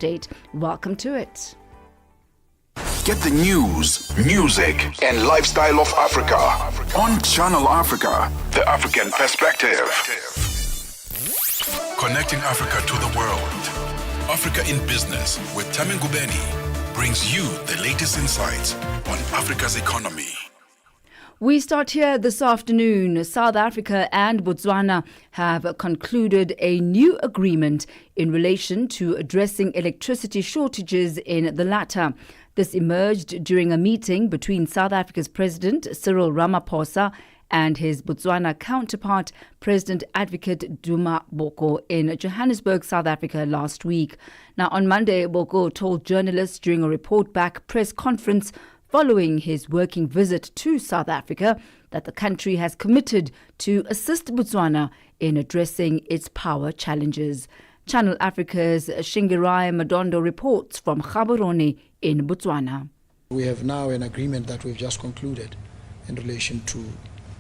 update. Welcome to it. Get the news, music, and lifestyle of Africa on Channel Africa, the African perspective. Connecting Africa to the world. Africa in Business with Thami Ngubeni brings you the latest insights on Africa's economy. We start here this afternoon. South Africa and Botswana have concluded a new agreement in relation to addressing electricity shortages in the latter. This emerged during a meeting between South Africa's President Cyril Ramaphosa and his Botswana counterpart, President Advocate Duma Boko, in Johannesburg, South Africa last week. Now, on Monday, Boko told journalists during a report-back press conference following his working visit to South Africa that the country has committed to assist Botswana in addressing its power challenges. Channel Africa's Shingirai Madondo reports from Gaborone in Botswana. We have now an agreement that we've just concluded in relation to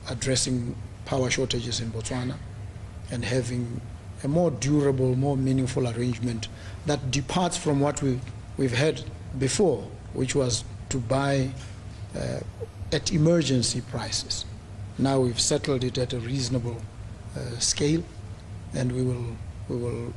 addressing power shortages in Botswana and having a more durable, more meaningful arrangement that departs from what we've had before, which was to buy at emergency prices. Now we've settled it at a reasonable scale, and we will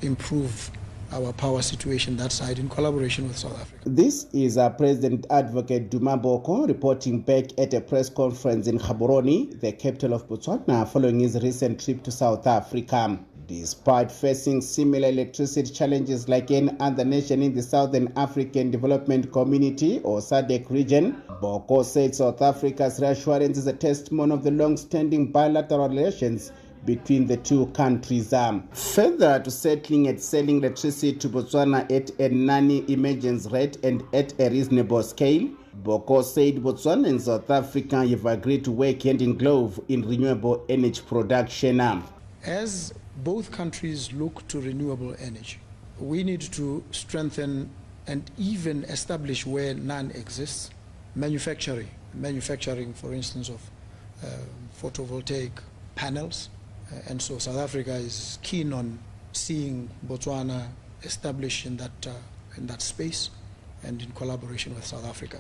improve our power situation that side in collaboration with South Africa. This is President Advocate Duma Boko reporting back at a press conference in Gaborone, the capital of Botswana, following his recent trip to South Africa. Despite facing similar electricity challenges like any other nation in the Southern African Development Community or SADC region, Boko said South Africa's reassurance is a testimony of the long-standing bilateral relations between the two countries. Further to settling and selling electricity to Botswana at a non-emergency rate and at a reasonable scale, Boko said Botswana and South Africa have agreed to work hand in glove in renewable energy production. As both countries look to renewable energy, we need to strengthen and even establish where none exists. Manufacturing, for instance, of photovoltaic panels. And so South Africa is keen on seeing Botswana established in that space and in collaboration with South Africa,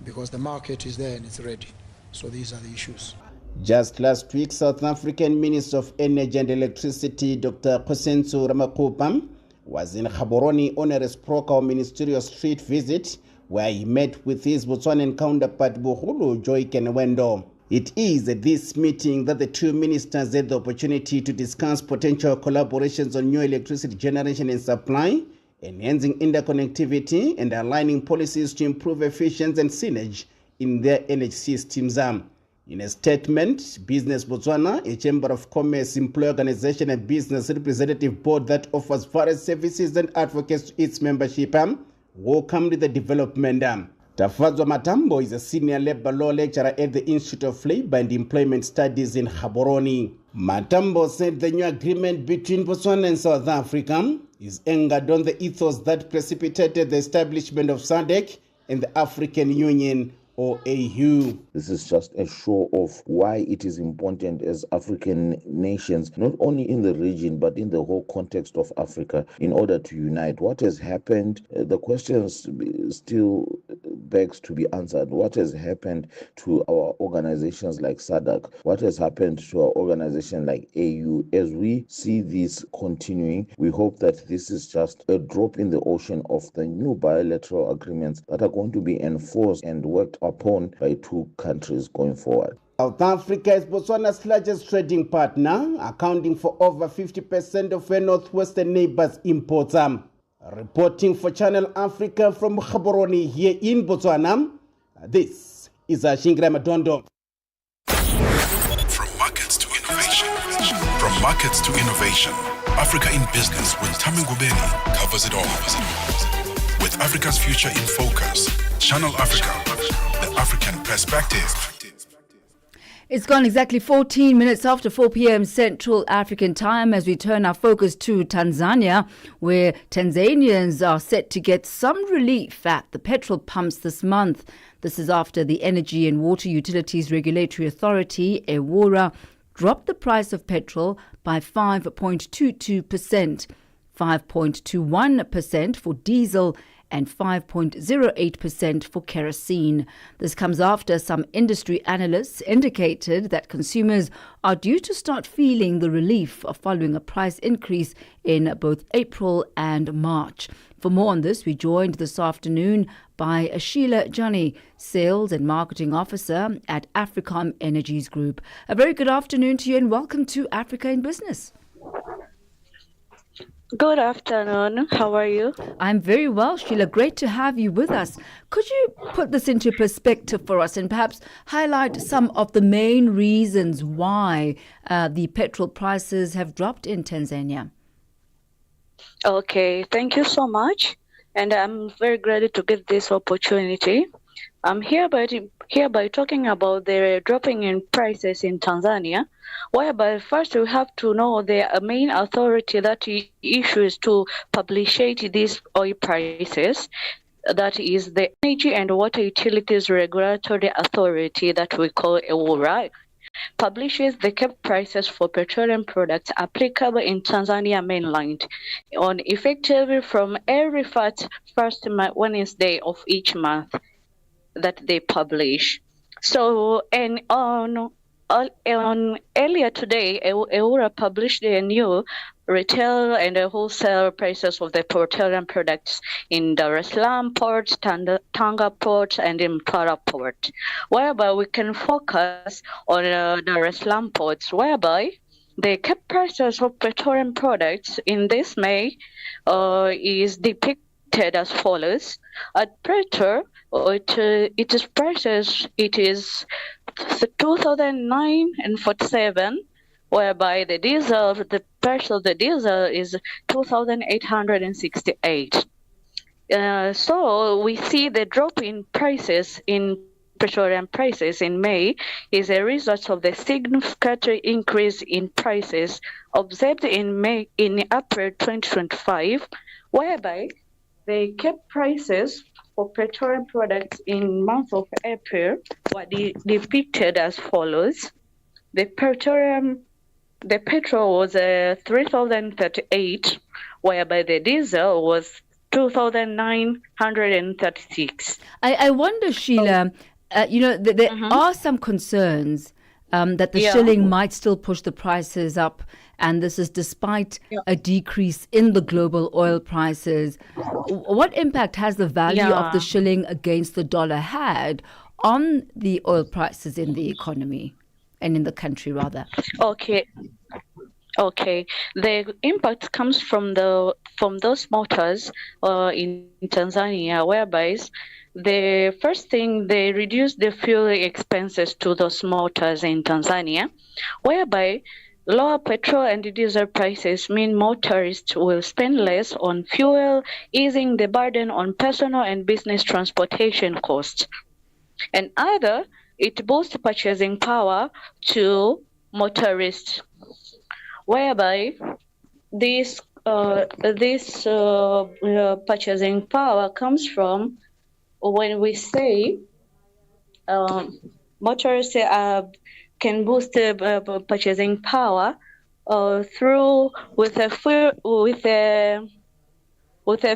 because the market is there and it's ready. So these are the issues. Just last week, South African Minister of Energy and Electricity, Dr. Kosensu Ramakopam, was in Gaborone on a reciprocal ministerial street visit where he met with his Botswanan counterpart, Buhulu Joy Kenwendo. It is at this meeting that the two ministers had the opportunity to discuss potential collaborations on new electricity generation and supply, enhancing interconnectivity and aligning policies to improve efficiency and synergy in their energy systems. In a statement, Business Botswana, a Chamber of Commerce, employee organization and business representative board that offers various services and advocates to its membership, welcomed the development. Tafadzwa Matambo is a senior labor law lecturer at the Institute of Labor and Employment Studies in Gaborone. Matambo said the new agreement between Botswana and South Africa is anchored on the ethos that precipitated the establishment of SADC and the African Union or AU. This is just a show of why it is important as African nations, not only in the region, but in the whole context of Africa, in order to unite. What has happened? The question still begs to be answered. What has happened to our organizations like SADC? What has happened to our organization like AU? As we see this continuing, we hope that this is just a drop in the ocean of the new bilateral agreements that are going to be enforced and worked upon by two countries going forward. South Africa is Botswana's largest trading partner, accounting for over 50% of her northwestern neighbors' imports. Reporting for Channel Africa from Gaborone here in Botswana, this is Shingirai Madondo. From markets to innovation. From markets to innovation. Africa in Business with Thami Ngubeni covers it all. With Africa's future in focus, Channel Africa, the African perspective. It's gone exactly 14 minutes after 4 p.m. Central African time as we turn our focus to Tanzania, where Tanzanians are set to get some relief at the petrol pumps this month. This is after the Energy and Water Utilities Regulatory Authority, EWURA, dropped the price of petrol by 5.22%. 5.21% for diesel, and 5.08% for kerosene. This comes after some industry analysts indicated that consumers are due to start feeling the relief following a price increase in both April and March. For more on this, we joined this afternoon by Sheila Johnny, Sales and Marketing Officer at Africom Energies Group. A very good afternoon to you and welcome to Africa in Business. Good afternoon. How are you? I'm very well, Sheila. Great to have you with us. Could you put this into perspective for us and perhaps highlight some of the main reasons why the petrol prices have dropped in Tanzania? Okay, thank you so much. And I'm very glad to get this opportunity. I'm hereby talking about the dropping in prices in Tanzania, whereby first we have to know the main authority that issues to publish these oil prices. That is the Energy and Water Utilities Regulatory Authority that we call EWURA, publishes the capped prices for petroleum products applicable in Tanzania mainland on effective from every first Wednesday of each month that they publish. So, and on earlier today, EWURA published a new retail and wholesale prices of the petroleum products in Dar es Salaam Port, Tanga Port, and in Mtwara Port, whereby we can focus on Dar es Salaam ports, whereby the capped prices of petroleum products in this May is depicted as follows. At petrol, it is 2009.47, whereby the price of the diesel is 2,868. So we see the drop in prices in petroleum prices in May is a result of the significant increase in prices observed in April 2025, whereby the capped prices for petroleum products in month of April were depicted as follows. The petrol was 3,038, whereby the diesel was 2,936. I wonder, Sheila, there are some concerns that the shilling might still push the prices up, and this is despite a decrease in the global oil prices. What impact has the value of the shilling against the dollar had on the oil prices in the economy and in the country, rather? Okay. The impact comes from those motors in Tanzania, whereby the first thing, they reduce the fuel expenses to those motors in Tanzania, whereby lower petrol and diesel prices mean motorists will spend less on fuel, easing the burden on personal and business transportation costs. And either it boosts purchasing power to motorists, whereby this purchasing power comes from when we say motorists can boost purchasing power through with a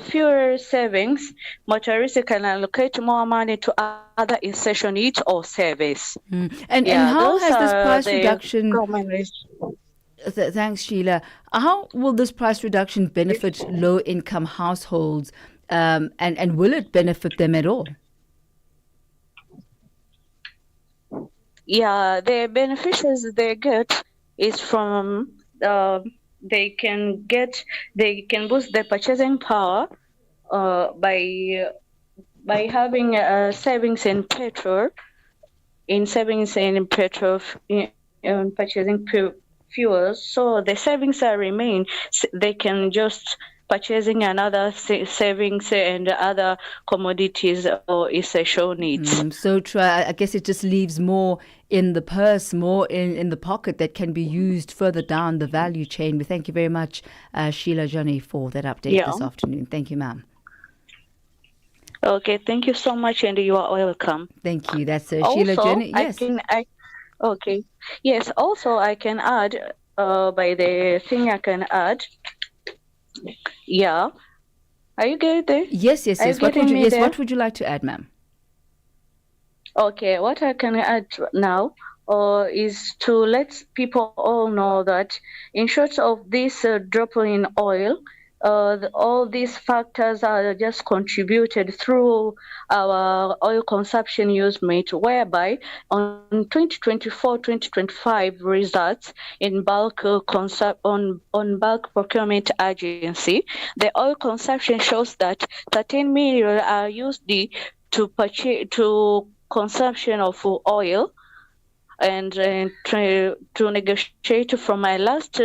fuel savings. Motorists can allocate more money to other essential needs or service. And how has this price reduction? Thanks, Sheila. How will this price reduction benefit low-income households, and will it benefit them at all? Yeah, the beneficiaries they get is from they can boost their purchasing power by having savings in petrol, in purchasing fuels. So the savings remain. They can just purchasing another savings and other commodities or essential needs. So true. I guess it just leaves more in the purse, more in the pocket that can be used further down the value chain. We thank you very much, Sheila Johnny, for that update this afternoon. Thank you, ma'am. Okay, thank you so much, and you are welcome. Thank you. That's Sheila Johnny. Yes. Okay. Yes. Also, I can add by the thing I can add Yeah. Are you getting there? Yes. Are you What getting me there? What would you like to add, ma'am? Okay, what I can add now is to let people all know that in short of this drop in oil, all these factors are just contributed through our oil consumption use rate, whereby on 2024-2025 results in bulk on bulk procurement agency, the oil consumption shows that 13 million are used to purchase to consumption of oil, and to negotiate from my last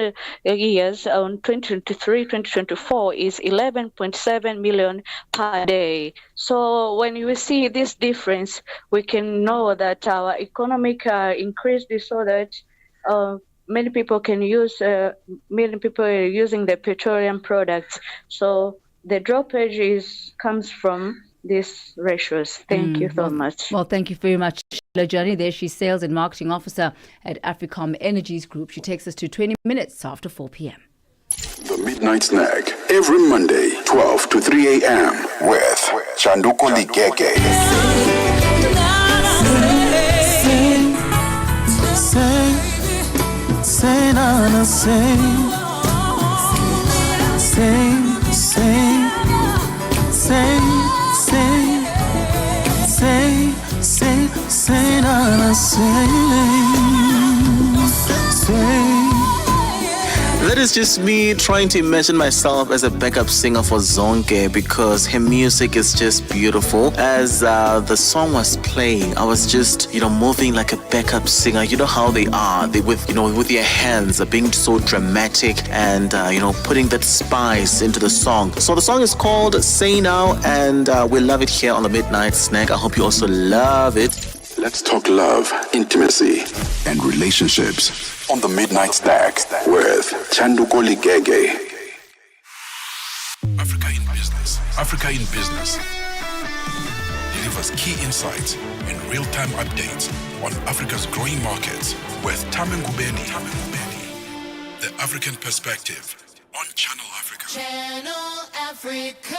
years on 2023-2024 is 11.7 million per day. So when you see this difference, we can know that our economic increased so that many people can use, many people are using the petroleum products. So the droppage comes from these ratios. Thank you so much. Well, thank you very much, Lajani. There, she's Sales and Marketing Officer at Africom Energies Group. She takes us to 20 minutes after 4 p.m. The Midnight Snack, every Monday, 12 to 3 a.m. with Chanduko Ligege. That is just me trying to imagine myself as a backup singer for Zonke, because her music is just beautiful. As the song was playing, I was just, moving like a backup singer. You know how they are, with their hands being so dramatic and, putting that spice into the song. So the song is called Say Now, and we love it here on the Midnight Snack. I hope you also love it. Let's talk love, intimacy, and relationships on the Midnight Snack with Chanduko Ligege. Africa in Business. Africa in Business delivers key insights and real-time updates on Africa's growing markets with Thami Ngubeni. The African Perspective on Channel Africa. Channel Africa.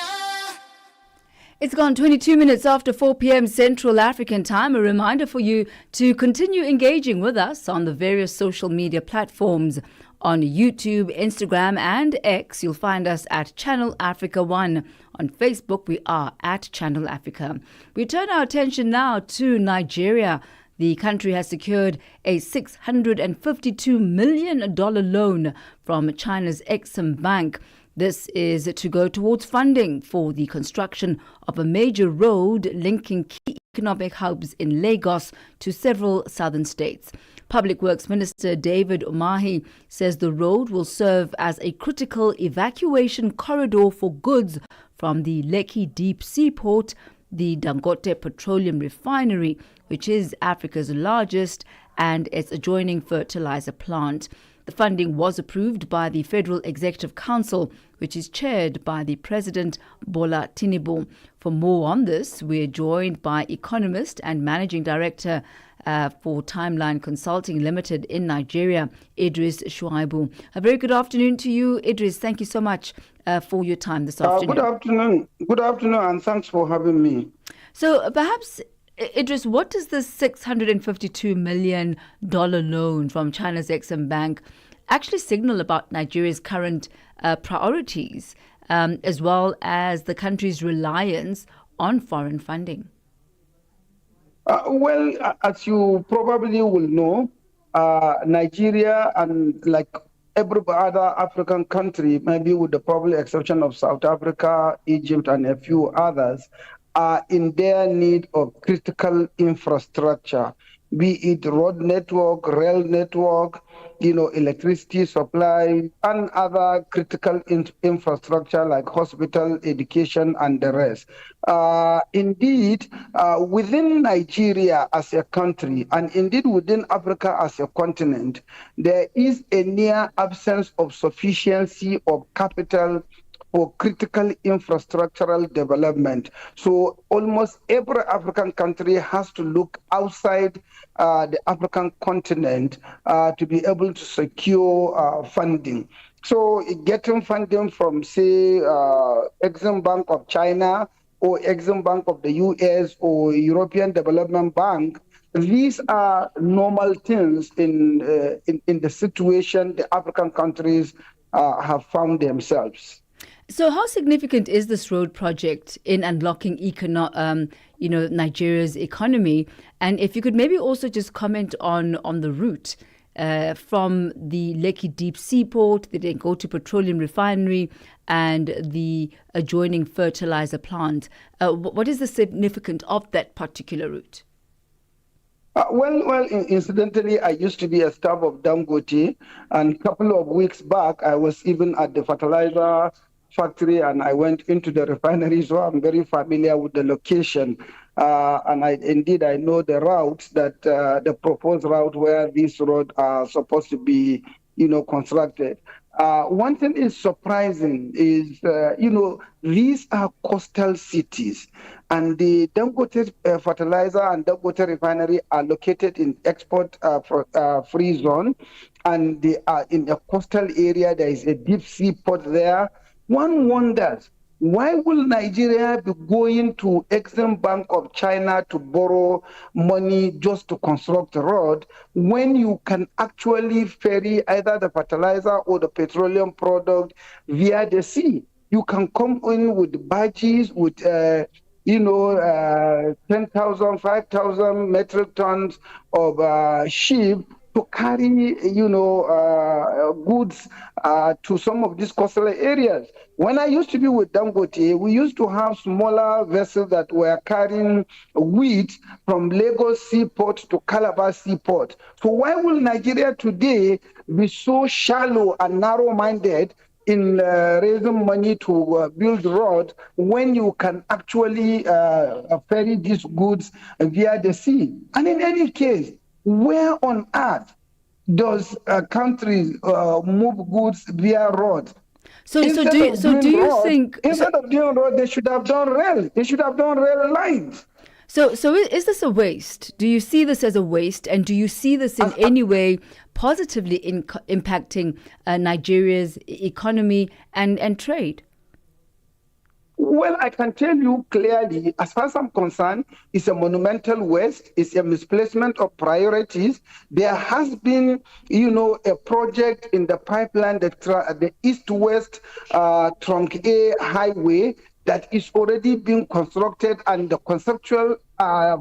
It's gone 22 minutes after 4 p.m. Central African Time. A reminder for you to continue engaging with us on the various social media platforms. On YouTube, Instagram and X, you'll find us at Channel Africa 1. On Facebook, we are at Channel Africa. We turn our attention now to Nigeria. The country has secured a $652 million loan from China's Exim Bank. This is to go towards funding for the construction of a major road linking key economic hubs in Lagos to several southern states. Public Works Minister David Umahi says the road will serve as a critical evacuation corridor for goods from the Lekki Deep Seaport, the Dangote Petroleum Refinery, which is Africa's largest, and its adjoining fertilizer plant. The funding was approved by the Federal Executive Council, which is chaired by the President Bola Tinubu. For more on this, we're joined by economist and Managing Director for Timeline Consulting Limited in Nigeria, Idris Shuaibu. A very good afternoon to you, Idris. Thank you so much for your time this afternoon. Good afternoon, and thanks for having me. So perhaps, Idris, what does this $652 million loan from China's Exim Bank actually signal about Nigeria's current priorities, as well as the country's reliance on foreign funding? Well, as you probably will know, Nigeria, and like every other African country, maybe with the probably exception of South Africa, Egypt, and a few others, are in their need of critical infrastructure, be it road network, rail network, electricity supply, and other critical infrastructure like hospital, education, and the rest. Indeed, within Nigeria as a country, and indeed within Africa as a continent, there is a near absence of sufficiency of capital for critical infrastructural development. So almost every African country has to look outside the African continent to be able to secure funding. So getting funding from, say, Exim Bank of China or Exim Bank of the US or European Development Bank, these are normal things in the situation the African countries have found themselves. So, how significant is this road project in unlocking Nigeria's economy? And if you could maybe also just comment on the route from the Lekki Deep Seaport, the Dangote Petroleum Refinery, and the adjoining fertilizer plant. What is the significance of that particular route? Incidentally, I used to be a staff of Dangote, and a couple of weeks back, I was even at the fertilizer factory, and I went into the refinery, so I'm very familiar with the location. And I know the routes that the proposed route where these roads are supposed to be, constructed. One thing is surprising is, these are coastal cities, and the Dangote fertilizer and Dangote refinery are located in export free zone, and they are in a coastal area. There is a deep sea port there. One wonders, why will Nigeria be going to Exim Bank of China to borrow money just to construct a road when you can actually ferry either the fertilizer or the petroleum product via the sea? You can come in with barges with 10,000, 5,000 metric tons of ship to carry, goods to some of these coastal areas. When I used to be with Dangote, we used to have smaller vessels that were carrying wheat from Lagos Seaport to Calabar Seaport. So why will Nigeria today be so shallow and narrow-minded in raising money to build roads when you can actually ferry these goods via the sea? And in any case, where on earth does countries move goods via road? So do you think instead of doing road, they should have done rail? They should have done rail lines. So is this a waste? Do you see this as a waste, and do you see this in any way positively impacting Nigeria's economy and trade? Well, I can tell you clearly, as far as I'm concerned, it's a monumental waste. It's a misplacement of priorities. There has been, a project in the pipeline, the East-West Trunk A highway that is already being constructed, and the conceptual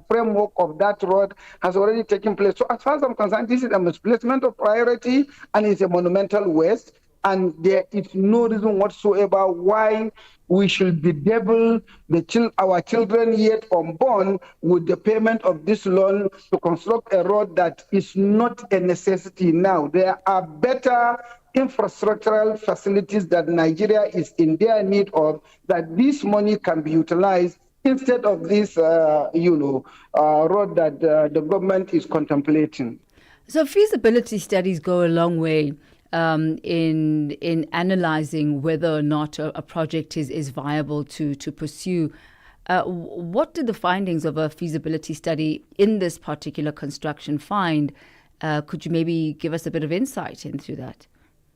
framework of that road has already taken place. So as far as I'm concerned, this is a misplacement of priority, and it's a monumental waste. And there is no reason whatsoever why we should bedevil our children yet unborn with the payment of this loan to construct a road that is not a necessity now. There are better infrastructural facilities that Nigeria is in their need of, that this money can be utilized instead of this, road that the government is contemplating. So feasibility studies go a long way in analyzing whether or not a project is viable to pursue. What did the findings of a feasibility study in this particular construction find? Could you maybe give us a bit of insight into that?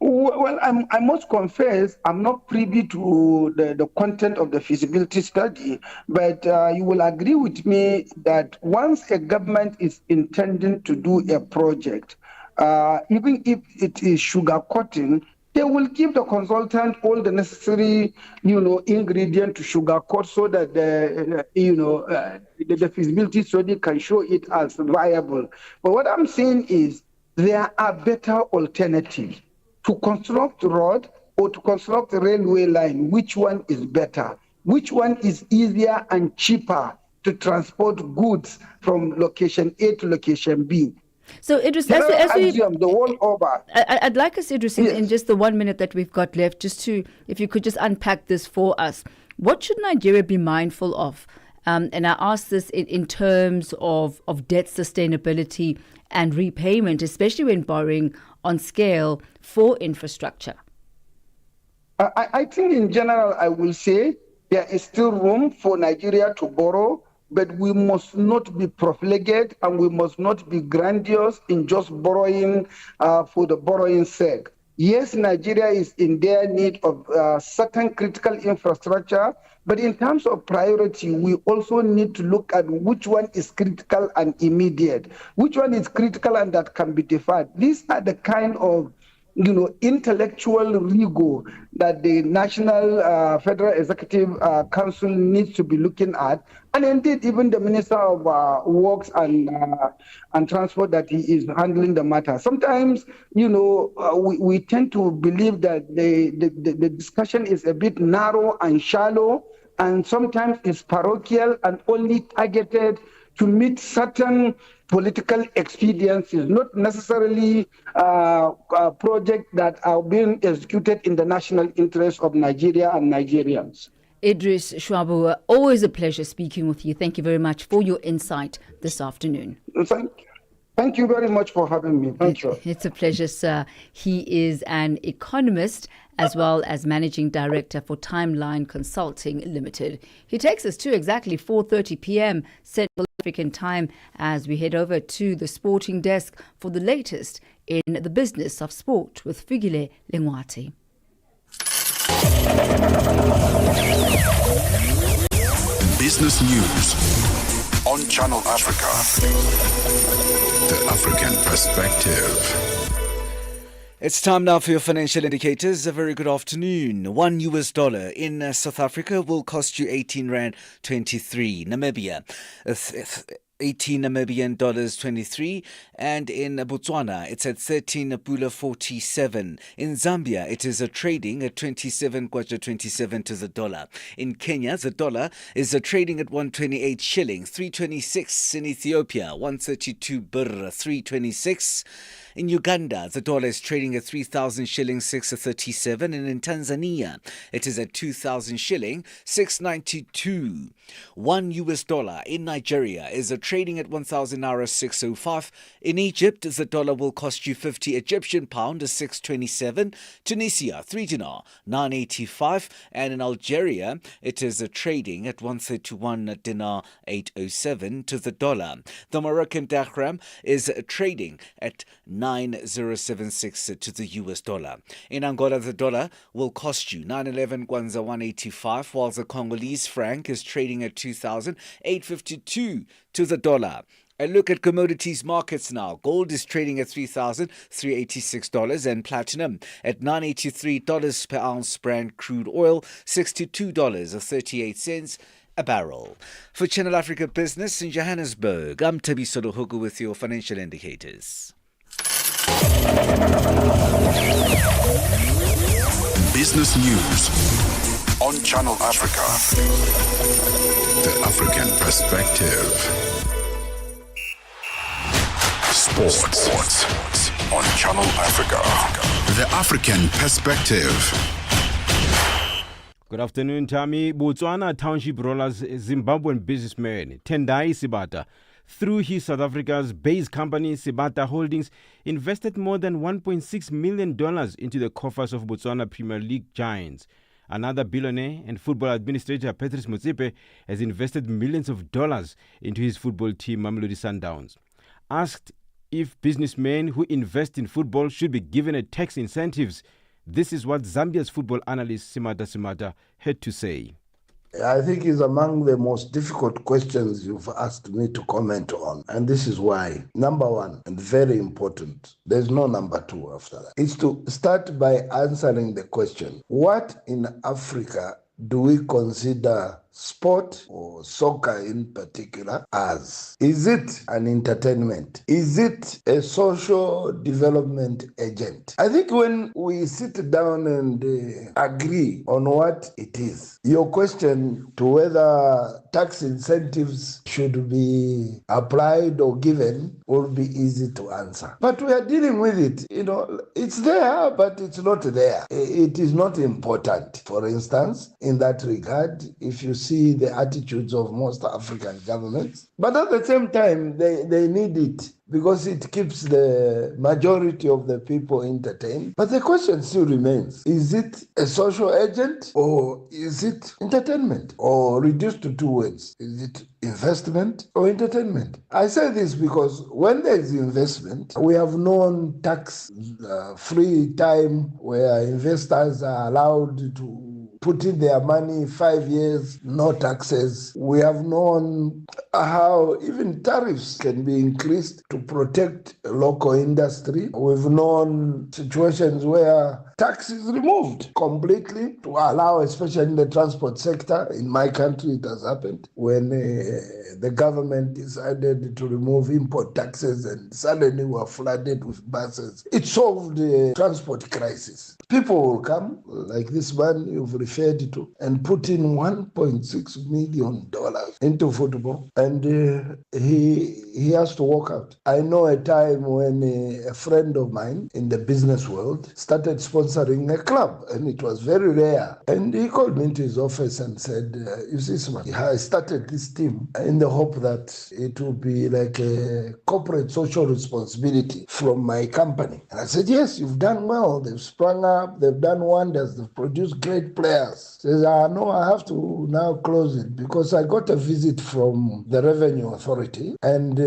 Well, I must confess, I'm not privy to the content of the feasibility study, but you will agree with me that once a government is intending to do a project, even if it is sugarcoating, they will give the consultant all the necessary, ingredient to sugarcoat so that the feasibility study can show it as viable. But what I'm saying is there are better alternatives. To construct road or to construct a railway line, which one is better? Which one is easier and cheaper to transport goods from location A to location B? So, Idris, the world over. I'd like us, Idris, in just the 1 minute that we've got left, if you could just unpack this for us. What should Nigeria be mindful of? And I ask this in terms of debt sustainability and repayment, especially when borrowing on scale for infrastructure. I think in general, I will say there is still room for Nigeria to borrow, but we must not be profligate and we must not be grandiose in just borrowing for the borrowing's sake. Yes, Nigeria is in their need of certain critical infrastructure, but in terms of priority, we also need to look at which one is critical and immediate, which one is critical and that can be deferred. These are the kind of intellectual rigor that the National Federal Executive Council needs to be looking at, and indeed even the Minister of Works and Transport that he is handling the matter. Sometimes, we tend to believe that the discussion is a bit narrow and shallow, and sometimes it's parochial and only targeted to meet certain political expediencies, not necessarily projects that are being executed in the national interest of Nigeria and Nigerians. Idris Shwabu, always a pleasure speaking with you. Thank you very much for your insight this afternoon. Thank you very much for having me. Thank you. It's a pleasure, sir. He is an economist as well as managing director for Timeline Consulting Limited. He takes us to exactly 4:30 p.m. Central African Time as we head over to the sporting desk for the latest in the business of sport with Figile Lengwati. Business news on Channel Africa. The African perspective. It's time now for your financial indicators. A very good afternoon. $1 in South Africa will cost you 18 Rand 23. Namibia, 18 Namibian dollars 23, and in Botswana it's at 13 Pula 47. In Zambia it is trading at 27 Kwacha 27 to the dollar. In Kenya the dollar is trading at 128 shilling, 326 in Ethiopia, 132 birr 326. In Uganda, the dollar is trading at 3,000 shillings, 637, and in Tanzania, it is at 2,000 shilling, 692. $1 in Nigeria is trading at 1,000 naira, 605. In Egypt, the dollar will cost you 50 Egyptian pound, 627. Tunisia, 3 dinar, 985, and in Algeria, it is trading at 131 dinar, 807 to the dollar. The Moroccan dirham is trading at 9076 to the US dollar. In Angola, the dollar will cost you 911 kwanza 185, while the Congolese franc is trading at 2,852 to the dollar. A look at commodities markets now. Gold is trading at $3,386 and platinum at $983 per ounce. Brent crude oil $62.38 a barrel. For Channel Africa Business in Johannesburg, I'm Tabiso Lohugu with your financial indicators. Business news on Channel Africa. The African perspective. Sports on Channel Africa. The African perspective. Good afternoon, Thami. Botswana Township Rollers Zimbabwean businessman Tendai Sibata, through his South Africa's based company Sibata Holdings, invested more than $1.6 million into the coffers of Botswana Premier League giants. Another billionaire and football administrator, Patrice Motsepe, has invested millions of dollars into his football team, Mamelodi Sundowns. Asked if businessmen who invest in football should be given a tax incentives, this is what Zambia's football analyst Simata had to say. I think it's among the most difficult questions you've asked me to comment on. And this is why. Number one, and very important, there's no number two after that, is to start by answering the question, what in Africa do we consider sport or soccer in particular as? Is it an entertainment? Is it a social development agent? I think when we sit down and agree on what it is, your question to whether tax incentives should be applied or given will be easy to answer. But we are dealing with it. It's there, but it's not there. It is not important. For instance, in that regard, if you see see the attitudes of most African governments. But at the same time, they need it because it keeps the majority of the people entertained. But the question still remains, is it a social agent or is it entertainment? Or reduced to two words, is it investment or entertainment? I say this because when there is investment, we have known tax-free time where investors are allowed to put in their money 5 years, no taxes. We have known how even tariffs can be increased to protect local industry. We've known situations where tax is removed completely to allow, especially in the transport sector. In my country, it has happened when the government decided to remove import taxes and suddenly were flooded with buses. It solved the transport crisis. People will come, like this man you've referred to, and put in $1.6 million into football, and he has to walk out. I know a time when a friend of mine in the business world started sponsoring a club, and it was very rare. And he called me into his office and said, you see, Sman, I started this team in the hope that it would be like a corporate social responsibility from my company. And I said, yes, you've done well. They've sprung up, they've done wonders, they've produced great players. He says, no, I have to now close it because I got a visit from the Revenue Authority, and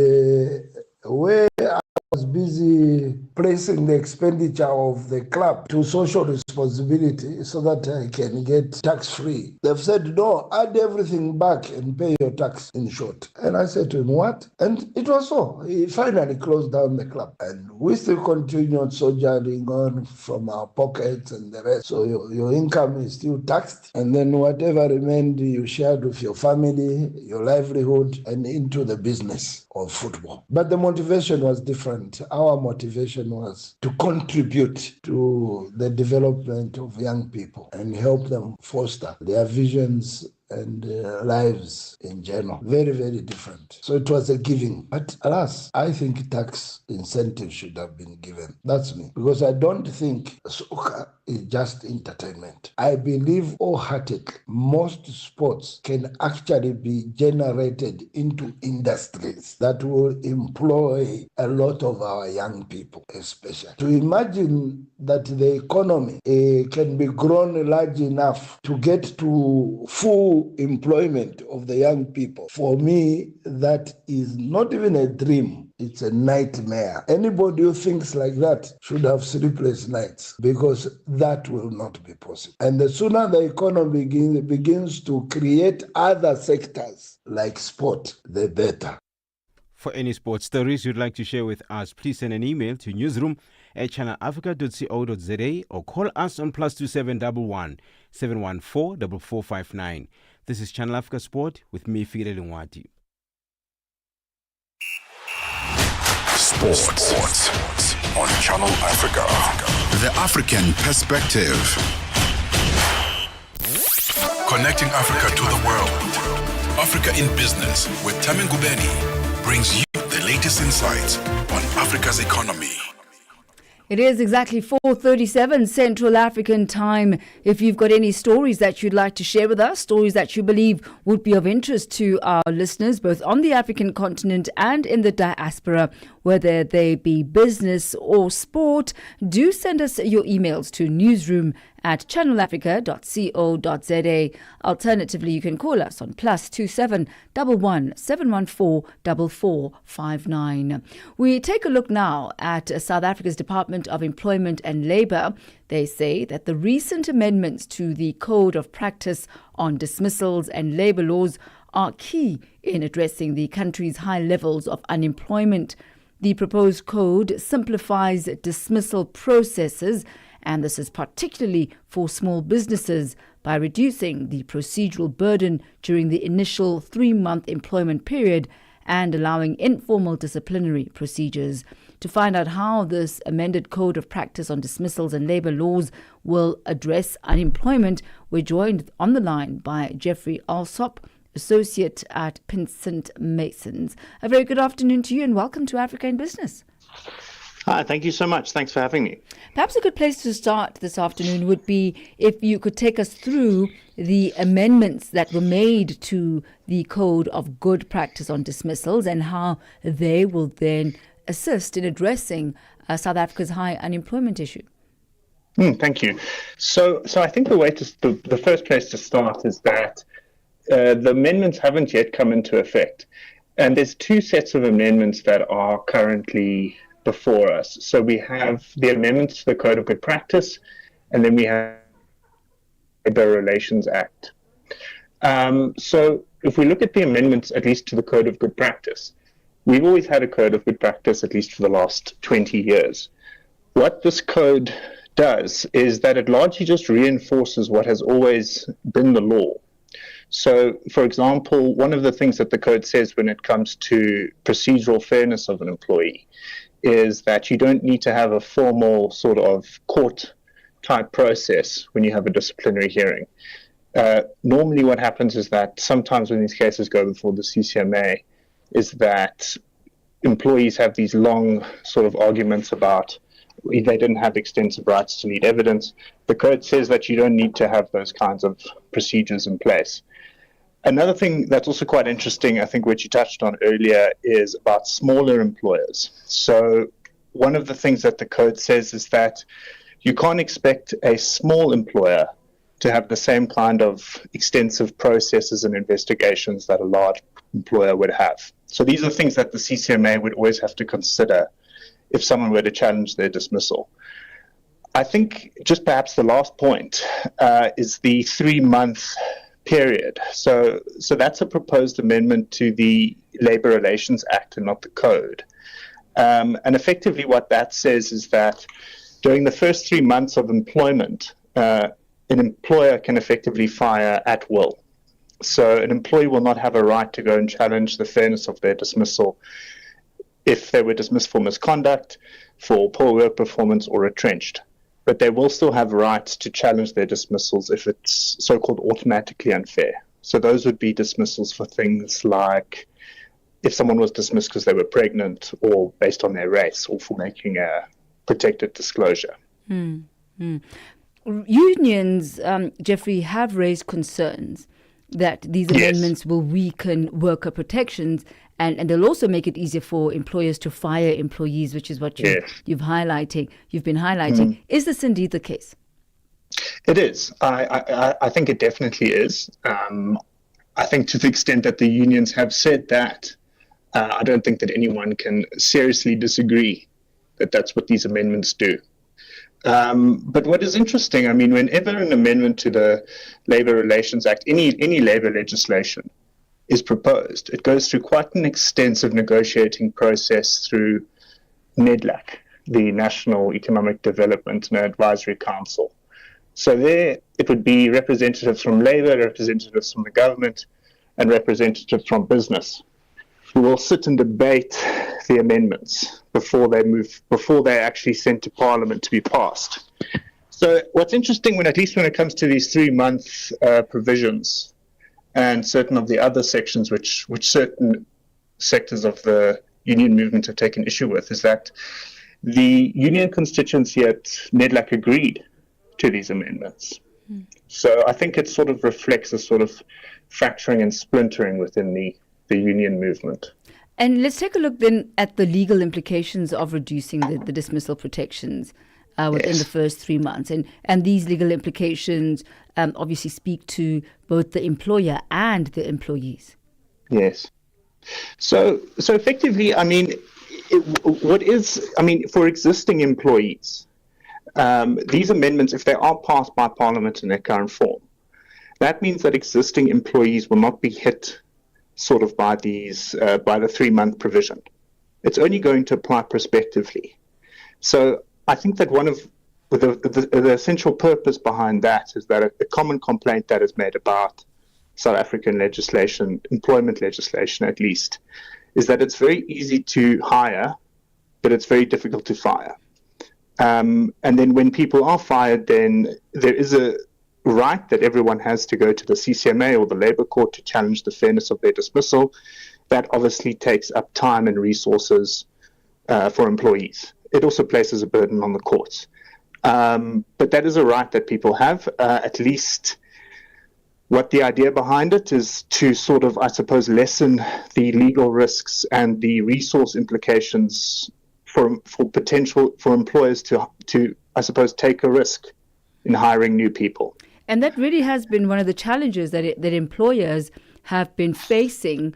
where I was busy placing the expenditure of the club to social responsibility so that I can get tax-free. They've said, no, add everything back and pay your tax, in short. And I said to him, what? And it was so. He finally closed down the club. And we still continued sojourning on from our pockets and the rest. So your income is still taxed. And then whatever remained, you shared with your family, your livelihood, and into the business of football. But the motivation was different. Our motivation was to contribute to the development of young people and help them foster their visions and lives in general. Very, very different. So it was a giving. But alas, I think tax incentives should have been given. That's me. Because I don't think soccer is just entertainment. I believe wholeheartedly most sports can actually be generated into industries that will employ a lot of our young people, especially. To imagine that the economy can be grown large enough to get to full employment of the young people, for me, that is not even a dream. It's a nightmare. Anybody who thinks like that should have sleepless nights, because that will not be possible. And the sooner the economy begins to create other sectors like sport, the better. For any sports stories you'd like to share with us, please send an email to newsroom@channelafrica.co.za or call us on +2711 714 4459. This is Channel Africa Sport with me, Fire Lingwati. Sports on Channel Africa. The African perspective. Connecting Africa to the world. Africa in Business with Thami Ngubeni brings you the latest insights on Africa's economy. It is exactly 4:37 Central African time. If you've got any stories that you'd like to share with us, stories that you believe would be of interest to our listeners, both on the African continent and in the diaspora, whether they be business or sport, do send us your emails to newsroom@channelafrica.co.za. Alternatively, you can call us on +27 11 714 4459. We take a look now at South Africa's Department of Employment and Labour. They say that the recent amendments to the Code of Practice on Dismissals and Labour Laws are key in addressing the country's high levels of unemployment. The proposed code simplifies dismissal processes, and this is particularly for small businesses, by reducing the procedural burden during the initial 3-month employment period and allowing informal disciplinary procedures. To find out how this amended Code of Practice on Dismissals and Labour Laws will address unemployment, we're joined on the line by Jeffrey Alsop, Associate at Pinsent Masons. A very good afternoon to you and welcome to Africa in Business. Hi, thank you so much. Thanks for having me. Perhaps a good place to start this afternoon would be if you could take us through the amendments that were made to the Code of Good Practice on Dismissals and how they will then assist in addressing South Africa's high unemployment issue. Thank you. So I think the first place to start is that the amendments haven't yet come into effect. And there's two sets of amendments that are currently before us. So we have the amendments to the Code of Good Practice, and then we have the Labor Relations Act. So if we look at the amendments, at least to the Code of Good Practice, we've always had a Code of Good Practice, at least for the last 20 years. What this code does is that it largely just reinforces what has always been the law. So, for example, one of the things that the code says when it comes to procedural fairness of an employee is that you don't need to have a formal sort of court-type process when you have a disciplinary hearing. Normally what happens is that sometimes when these cases go before the CCMA is that employees have these long sort of arguments about they didn't have extensive rights to lead evidence. The code says that you don't need to have those kinds of procedures in place. Another thing that's also quite interesting, I think, which you touched on earlier, is about smaller employers. So one of the things that the code says is that you can't expect a small employer to have the same kind of extensive processes and investigations that a large employer would have. So these are things that the CCMA would always have to consider if someone were to challenge their dismissal. I think just perhaps the last point is the 3-month period. So that's a proposed amendment to the Labor Relations Act and not the code. And effectively what that says is that during the first 3 months of employment, an employer can effectively fire at will. So an employee will not have a right to go and challenge the fairness of their dismissal if they were dismissed for misconduct, for poor work performance, or retrenched. But they will still have rights to challenge their dismissals if it's so-called automatically unfair. So those would be dismissals for things like if someone was dismissed because they were pregnant or based on their race or for making a protected disclosure. Unions, Jeffrey, have raised concerns that these amendments will weaken worker protections and they'll also make it easier for employers to fire employees, which is what you've been highlighting. Is this indeed the case? It is. I think it definitely is. I think to the extent that the unions have said that, I don't think that anyone can seriously disagree that that's what these amendments do. But what is interesting, I mean, whenever an amendment to the Labor Relations Act, any labor legislation is proposed, it goes through quite an extensive negotiating process through NEDLAC, the National Economic Development and Advisory Council. So there it would be representatives from labor, representatives from the government, and representatives from business who will sit and debate the amendments before they're actually sent to Parliament to be passed. So what's interesting, at least when it comes to these 3-month provisions and certain of the other sections which certain sectors of the union movement have taken issue with, is that the union constituency at NEDLAC agreed to these amendments. So I think it sort of reflects a sort of fracturing and splintering within the union movement. And let's take a look then at the legal implications of reducing the dismissal protections within the first 3 months. And these legal implications obviously speak to both the employer and the employees. Yes. So effectively, I mean, for existing employees, these amendments, if they are passed by Parliament in their current form, that means that existing employees will not be hit sort of by the 3-month provision. It's only going to apply prospectively. So I think that one of the essential purpose behind that is that a common complaint that is made about South African legislation, employment legislation at least, is that it's very easy to hire, but it's very difficult to fire. And then when people are fired, then there is a right that everyone has to go to the CCMA or the Labour Court to challenge the fairness of their dismissal. That obviously takes up time and resources for employees. it also places a burden on the courts. But that is a right that people have. At least what the idea behind it is to sort of, I suppose, lessen the legal risks and the resource implications for potential for employers to I suppose take a risk in hiring new people. And that really has been one of the challenges that employers have been facing,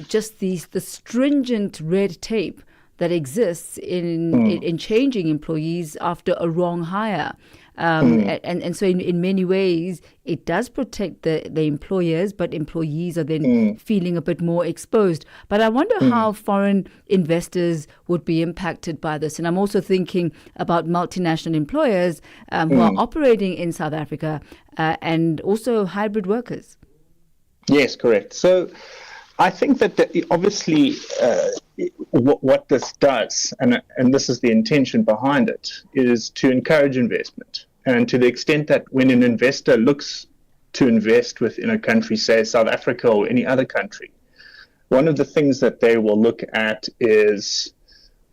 just the stringent red tape that exists in changing employees after a wrong hire. And so in many ways, it does protect the employers, but employees are then feeling a bit more exposed. But I wonder how foreign investors would be impacted by this. And I'm also thinking about multinational employers who are operating in South Africa and also hybrid workers. Yes, correct. So I think that obviously what this does, and this is the intention behind it, is to encourage investment. And to the extent that when an investor looks to invest within a country, say South Africa or any other country, one of the things that they will look at is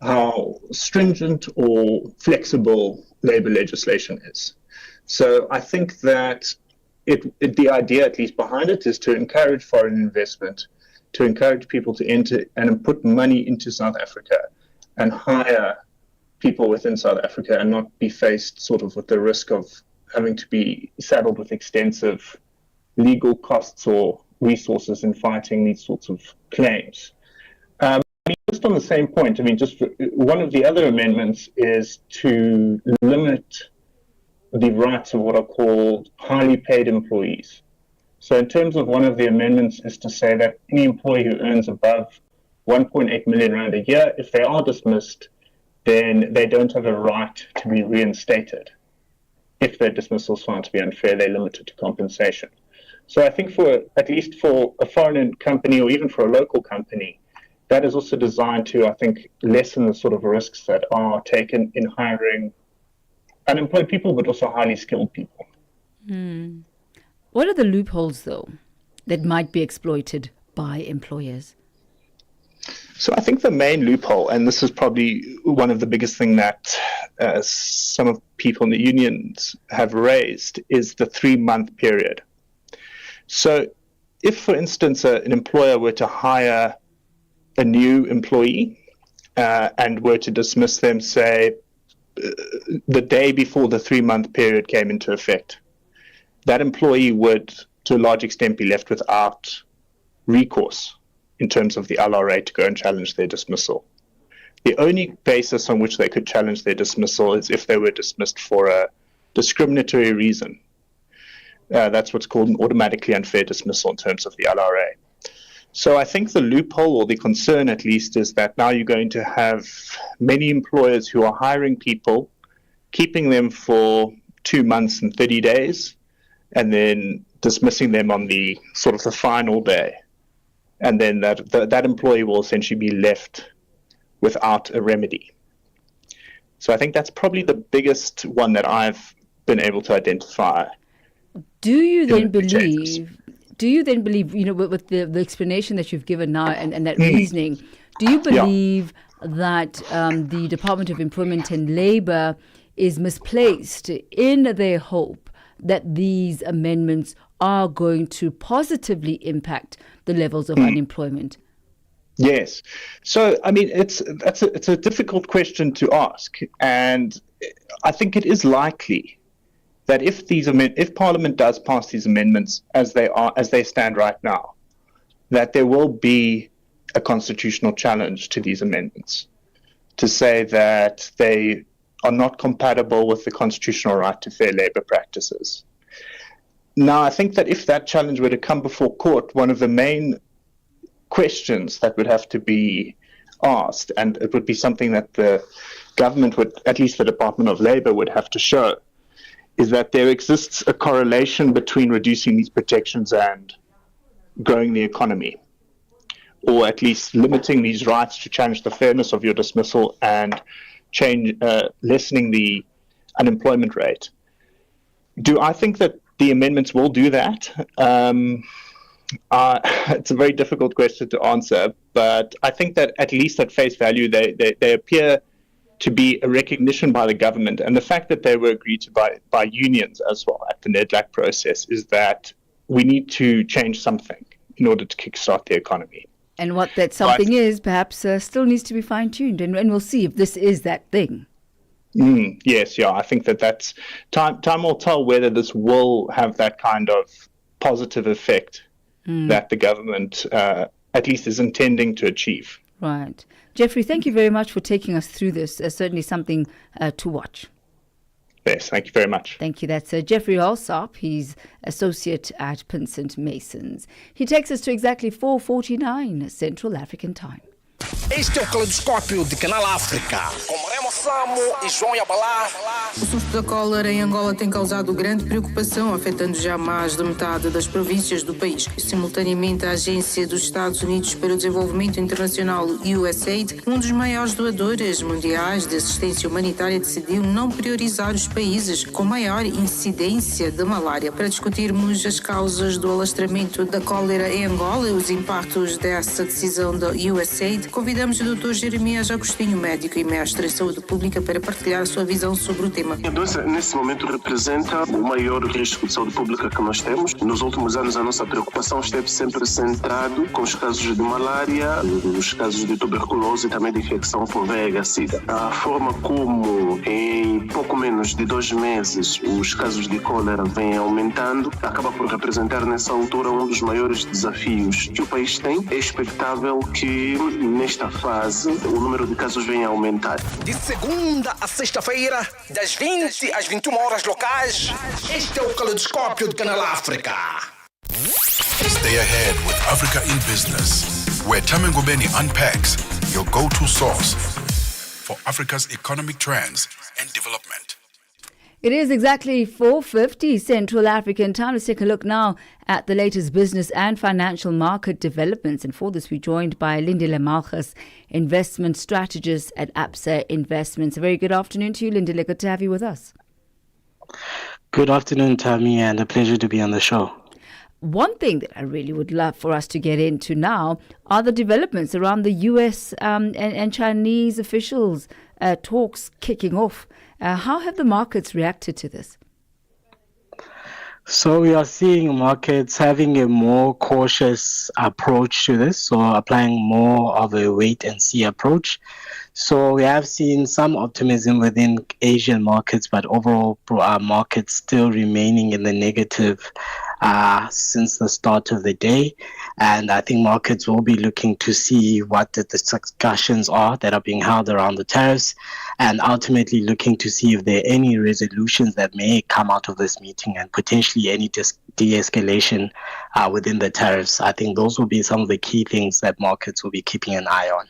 how stringent or flexible labor legislation is. So I think that the idea, at least behind it, is to encourage foreign investment, to encourage people to enter and put money into South Africa and hire people within South Africa and not be faced sort of with the risk of having to be saddled with extensive legal costs or resources in fighting these sorts of claims. Just on the same point, just one of the other amendments is to limit the rights of what are called highly paid employees. So in terms of one of the amendments is to say that any employee who earns above 1.8 million rand a year, if they are dismissed, then they don't have a right to be reinstated. If their dismissal is found to be unfair, they're limited to compensation. So I think at least for a foreign company or even for a local company, that is also designed to, I think, lessen the sort of risks that are taken in hiring unemployed people, but also highly skilled people. What are the loopholes, though, that might be exploited by employers? So I think the main loophole, and this is probably one of the biggest thing that some of people in the unions have raised, is the 3-month period. So if, for instance, an employer were to hire a new employee and were to dismiss them, say, the day before the 3-month period came into effect, that employee would, to a large extent, be left without recourse in terms of the LRA to go and challenge their dismissal. The only basis on which they could challenge their dismissal is if they were dismissed for a discriminatory reason. That's what's called an automatically unfair dismissal in terms of the LRA. So I think the loophole, or the concern at least, is that now you're going to have many employers who are hiring people, keeping them for 2 months and 30 days, and then dismissing them on the sort of the final day. And then that employee will essentially be left without a remedy. So I think that's probably the biggest one that I've been able to identify. Do you then believe, with the explanation that you've given now and that reasoning, do you believe that the Department of Employment and Labour is misplaced in their hope that these amendments are going to positively impact the levels of unemployment? Yes. So, it's a difficult question to ask. And I think it is likely that if Parliament does pass these amendments as they stand right now, that there will be a constitutional challenge to these amendments to say that they are not compatible with the constitutional right to fair labor practices. Now, I think that if that challenge were to come before court, one of the main questions that would have to be asked, and it would be something that the government would, at least the Department of Labour, would have to show, is that there exists a correlation between reducing these protections and growing the economy, or at least limiting these rights to challenge the fairness of your dismissal and lessening the unemployment rate. Do I think that the amendments will do that? It's a very difficult question to answer, but I think that at least at face value, they appear to be a recognition by the government, and the fact that they were agreed to by unions as well at the NEDLAC process, is that we need to change something in order to kickstart the economy. And what that something is, perhaps still needs to be fine-tuned, and we'll see if this is that thing. Yes, I think that's time will tell whether this will have that kind of positive effect that the government at least is intending to achieve. Right. Jeffrey, thank you very much for taking us through this. Certainly something to watch. Yes, thank you very much. Thank you. That's Jeffrey Alsop. He's associate at Pinsent Masons. He takes us to exactly 4:49 Central African Time. Este é o Caleidoscópio de Canal África, com Remo Samo e João Yabalá. O surto da cólera em Angola tem causado grande preocupação, afetando já mais de metade das províncias do país. Simultaneamente, a Agência dos Estados Unidos para o Desenvolvimento Internacional, USAID, um dos maiores doadores mundiais de assistência humanitária, decidiu não priorizar os países com maior incidência de malária. Para discutirmos as causas do alastramento da cólera em Angola e os impactos dessa decisão da USAID, convidamos o Dr. Jeremias Agostinho, médico e mestre em saúde pública, para partilhar a sua visão sobre o tema. A doença, nesse momento, representa o maior risco de saúde pública que nós temos. Nos últimos anos, a nossa preocupação esteve sempre centrado com os casos de malária, os casos de tuberculose e também de infecção por VIH-Sida. A forma como, em pouco menos de 2 meses, os casos de cólera vêm aumentando, acaba por representar, nessa altura, um dos maiores desafios que o país tem. É expectável que, nesta fase, o número de casos venha a aumentar. De segunda a sexta-feira, das 20 às 21 horas locais, este é o Caleidoscópio de Canal África. Stay ahead with Africa in Business, where Thami Ngubeni unpacks your go-to source for Africa's economic trends and development. It is exactly 4:50 Central African Time. Let's take a look now at the latest business and financial market developments. And for this, we're joined by Lindile Malchus, investment strategist at ABSA Investments. A very good afternoon to you, Lindile. Good to have you with us. Good afternoon, Thami, and a pleasure to be on the show. One thing that I really would love for us to get into now are the developments around the US and Chinese officials talks kicking off. How have the markets reacted to this? So we are seeing markets having a more cautious approach to this, so applying more of a wait and see approach. So we have seen some optimism within Asian markets, but overall markets still remaining in the negative since the start of the day. And I think markets will be looking to see what the discussions are that are being held around the tariffs, and ultimately looking to see if there are any resolutions that may come out of this meeting, and potentially any de-escalation within the tariffs. I think those will be some of the key things that markets will be keeping an eye on.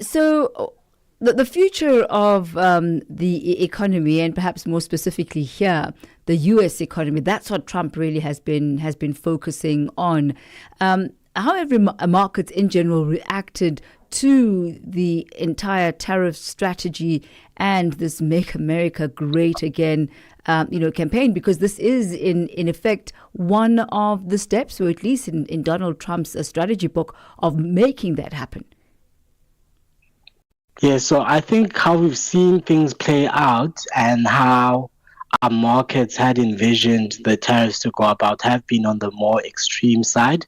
So the future of the economy, and perhaps more specifically here, the U.S. economy, that's what Trump really has been focusing on. How have markets in general reacted to the entire tariff strategy and this Make America Great Again campaign? Because this is in effect one of the steps, or at least in Donald Trump's strategy book, of making that happen. Yeah, so I think how we've seen things play out and how our markets had envisioned the tariffs to go about have been on the more extreme side.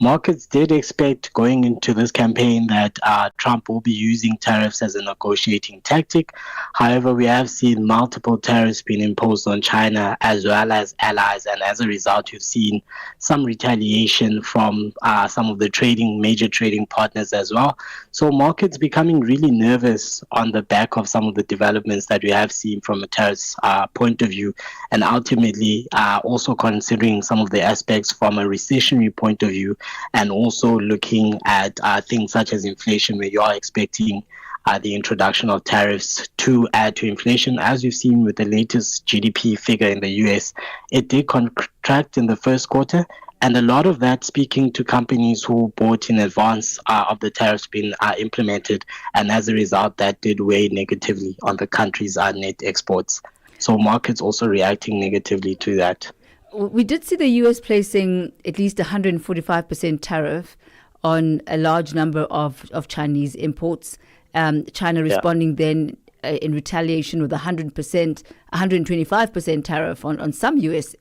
Markets did expect going into this campaign that Trump will be using tariffs as a negotiating tactic. However, we have seen multiple tariffs being imposed on China as well as allies, and as a result, you've seen some retaliation from some of the major trading partners as well. So markets becoming really nervous on the back of some of the developments that we have seen from a tariffs point of view, and ultimately also considering some of the aspects from a recessionary point of view, and also looking at things such as inflation, where you are expecting the introduction of tariffs to add to inflation. As you've seen with the latest GDP figure in the US, it did contract in the first quarter, and a lot of that speaking to companies who bought in advance of the tariffs being implemented, and as a result, that did weigh negatively on the country's net exports. So markets also reacting negatively to that. We did see the U.S. placing at least 145% tariff on a large number of Chinese imports. China responding then in retaliation with 125% tariff on some U.S.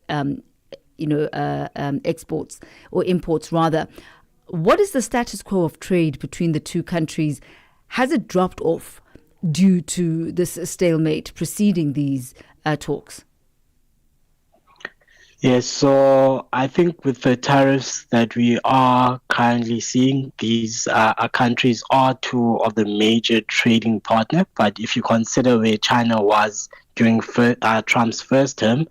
Exports or imports rather. What is the status quo of trade between the two countries? Has it dropped off due to this stalemate preceding these talks? Yes, so I think with the tariffs that we are currently seeing, these countries are two of the major trading partners. But if you consider where China was during Trump's first term,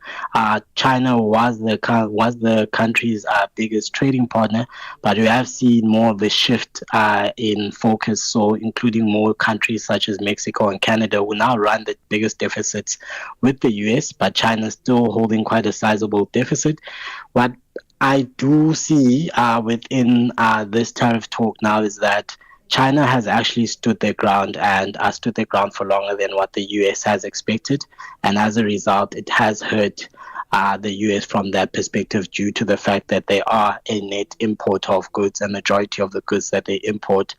China was the country's biggest trading partner. But we have seen more of a shift in focus, so including more countries such as Mexico and Canada will now run the biggest deficits with the US, but China is still holding quite a sizable deficit. What I do see within this tariff talk now is that China has actually stood their ground and stood their ground for longer than what the US has expected. And as a result, it has hurt the US from that perspective due to the fact that they are a net importer of goods. A majority of the goods that they import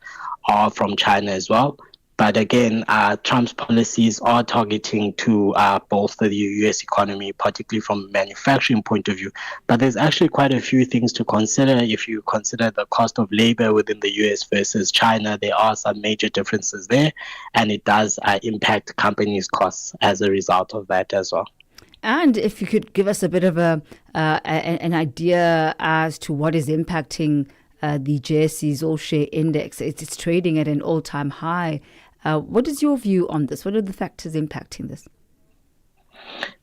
are from China as well. But again, Trump's policies are targeting to bolster the US economy, particularly from a manufacturing point of view. But there's actually quite a few things to consider. If you consider the cost of labor within the US versus China, there are some major differences there, and it does impact companies' costs as a result of that as well. And if you could give us a bit of an idea as to what is impacting the JSE's all-share index. It's trading at an all-time high. What is your view on this? What are the factors impacting this?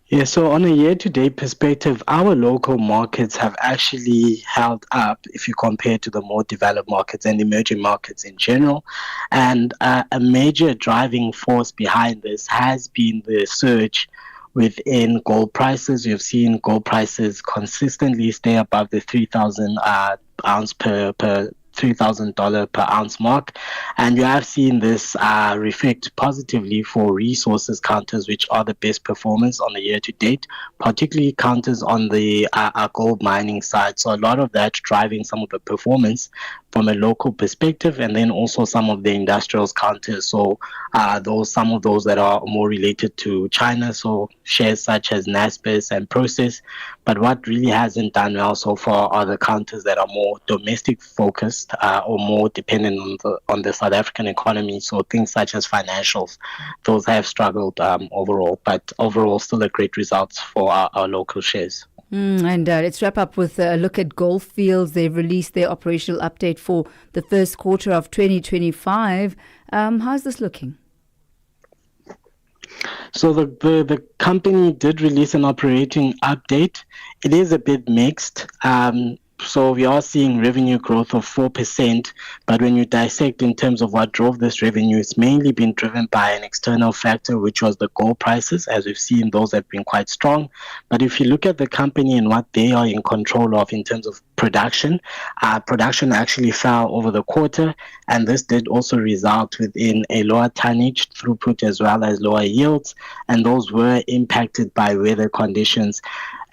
Yeah, so on a year-to-date perspective, our local markets have actually held up if you compare to the more developed markets and emerging markets in general. And a major driving force behind this has been the surge within gold prices. You've seen gold prices consistently stay above the 3,000 ounce per $3,000 per ounce mark, and you have seen this reflect positively for resources counters, which are the best performance on the year to date, particularly counters on the gold mining side. So a lot of that driving some of the performance from a local perspective, and then also some of the industrials counters. So some of those that are more related to China, so shares such as Naspers and Process. But what really hasn't done well so far are the counters that are more domestic focused or more dependent on the South African economy. So things such as financials, those have struggled overall, but overall still a great results for our local shares. And let's wrap up with a look at Goldfields. They've released their operational update for the first quarter of 2025. How's this looking? So the company did release an operating update. It is a bit mixed. So we are seeing revenue growth of 4%, but when you dissect in terms of what drove this revenue, it's mainly been driven by an external factor, which was the gold prices. As we've seen, those have been quite strong. But if you look at the company and what they are in control of in terms of production actually fell over the quarter, and this did also result within a lower tonnage throughput as well as lower yields, and those were impacted by weather conditions.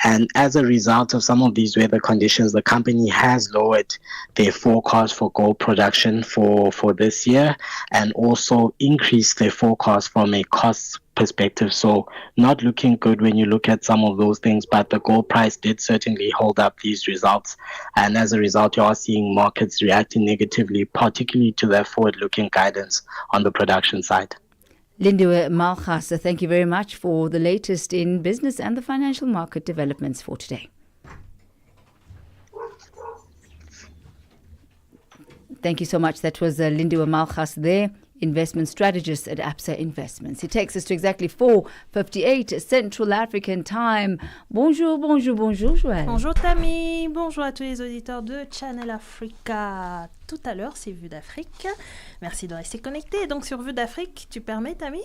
And as a result of some of these weather conditions, the company has lowered their forecast for gold production for this year, and also increased their forecast from a cost perspective. So not looking good when you look at some of those things, but the gold price did certainly hold up these results. And as a result, you are seeing markets reacting negatively, particularly to their forward-looking guidance on the production side. Lindiwe Malchas, thank you very much for the latest in business and the financial market developments for today. Thank you so much. That was Lindiwe Malchas there, investment strategist at Absa Investments. It takes us to exactly 4:58 Central African Time. Bonjour, Joël. Bonjour Thami, bonjour à tous les auditeurs de Channel Africa. Tout à l'heure, c'est Vue d'Afrique. Merci de rester connecté. Donc sur Vue d'Afrique, tu permets Thami ?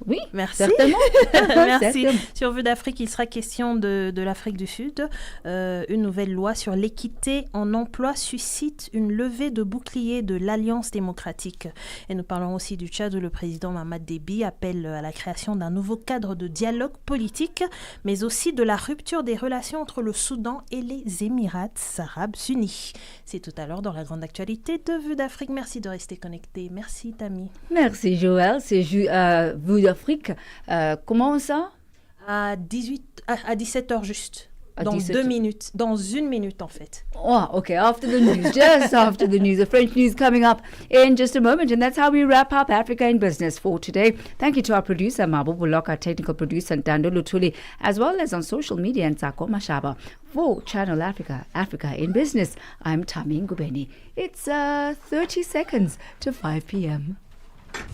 Oui, merci. Certainement. Merci. Certainement. Sur Vue d'Afrique, il sera question de l'Afrique du Sud. Une nouvelle loi sur l'équité en emploi suscite une levée de bouclier de l'Alliance démocratique. Et nous parlons aussi du Tchad où le président Mamad Déby appelle à la création d'un nouveau cadre de dialogue politique, mais aussi de la rupture des relations entre le Soudan et les Émirats arabes unis. C'est tout à l'heure dans la grande actualité de Vue d'Afrique. Merci de rester connecté. Merci Thami. Merci Joël. C'est Vue d'Afrique. Comment ça? À 17h juste. À Dans 17. 2 minutes. Dans 1 minute, en fait. Oh, okay. After the news, just after the news. The French news coming up in just a moment. And that's how we wrap up Africa in Business for today. Thank you to our producer, Mabu Bullock, our technical producer, Dando Lutuli, as well as on social media, and Sako Mashaba. For Channel Africa, Africa in Business, I'm Thami Ngubeni. It's 30 seconds to 5 p.m.